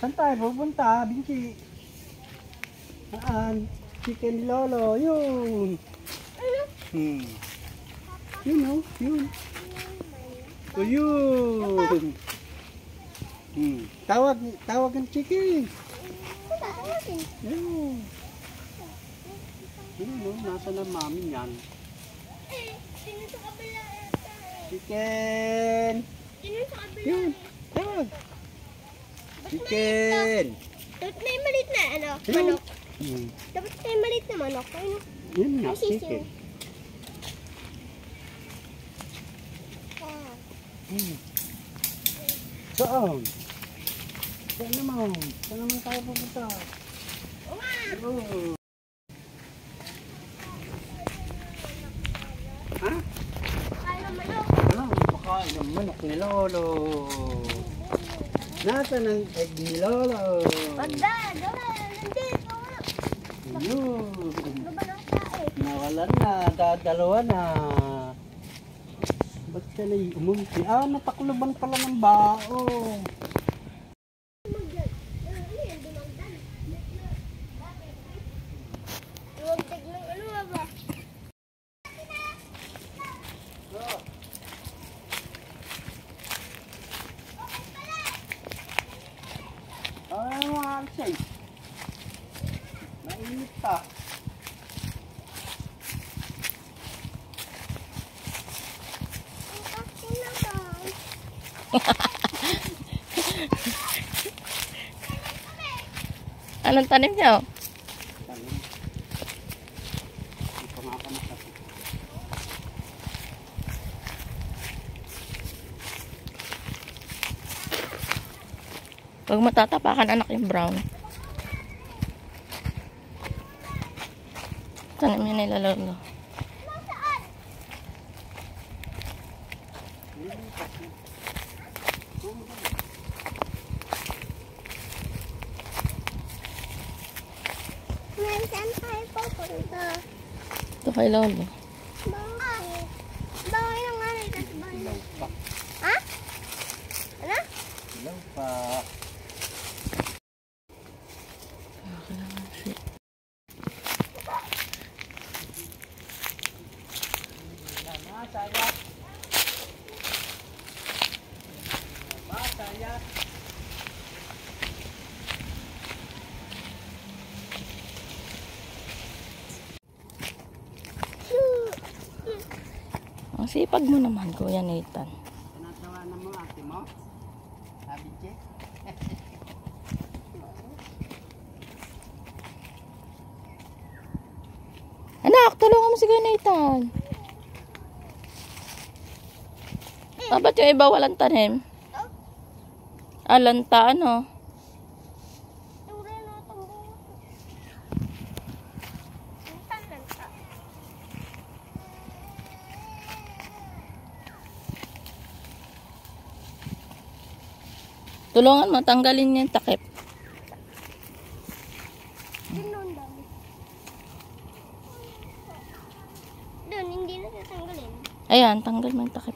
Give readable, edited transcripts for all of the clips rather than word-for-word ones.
Saan tayo pupunta, Binchi? Saan? Chicken ni Lolo, yun. Yun o, yun. O yun. Tawag ng chicken. Yun. Yun o, nasa na mami yan. Chicken. Yun, tawag. Chicken. Dapat may maliit na ano, manok. Dapat may maliit na manok. Ano? Yun nga, chicken. Saan? Saan naman? Saan naman tayo pupunta? Oh. Ha? Kaya ng manok. Ano? Pakain ng manok ni Lolo. Nasaan ang egg ni Lolo? Pagda, nandito. Yun. Lumanok tayo. Nawalan na, dadalawa na. Ba't siya na umunti? Natakluban pala ng bao. Mga alsay. Mainit pa. Anong tanim niyo? Tanim. Ito nga pa masakit. Huwag matatapakan anak yung brown. Tanim yun nila Lolo. Saan tayo pupunta? Ito kay Lolo. Bakit? Bakit ang ano ito sa bahay? Ha? Ano? Ilaw pa. Masaya. Masaya. Ang sipag mo naman, Kuya Nathan. Tinatawanan mo ate mo? Sabi che? Anak, tulungan mo si Kuya Nathan. Ba't yung iba walang tanim? Lanta, ano? Tulungan mo, tanggalin yung takip. Doon, hindi na tatanggalin. Ayan, tanggal mo yung takip.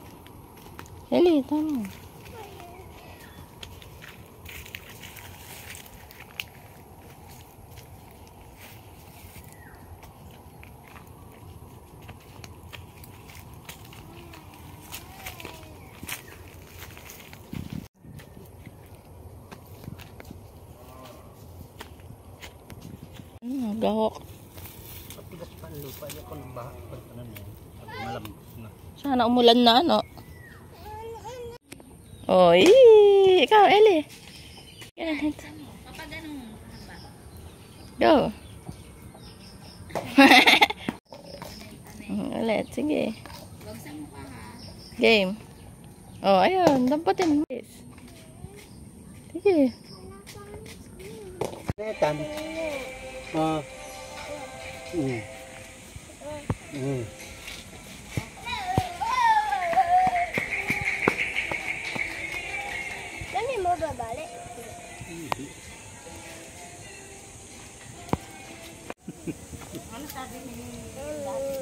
Heli, tama. Gahok. Patigas pa ang lupa. Ayaw ko ng baha. Malambot na. Sana umulan na, ano? Oy, ikaw, Eli. Go. Ulit, sige. Game. Oh, ayun. Dampatin mo. Sige. Netan. Dali mo babalik? Hindi. Ano sabi ni Daddy?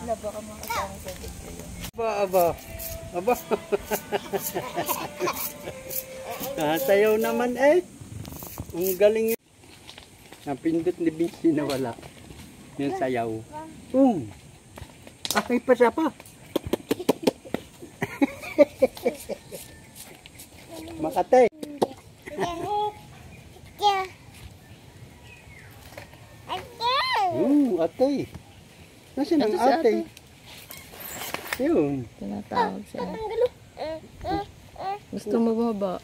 Wala ba ka makasama sa video yun? Aba. Aba. Sayaw naman eh. Ang galing yun. Napindot ni Vinci na wala. Yung sayaw. Ay, pasa pa. Makatay. Atay. Nasaan ang Ito si atay? Yun. Tinatawag siya. Gusto mo baba?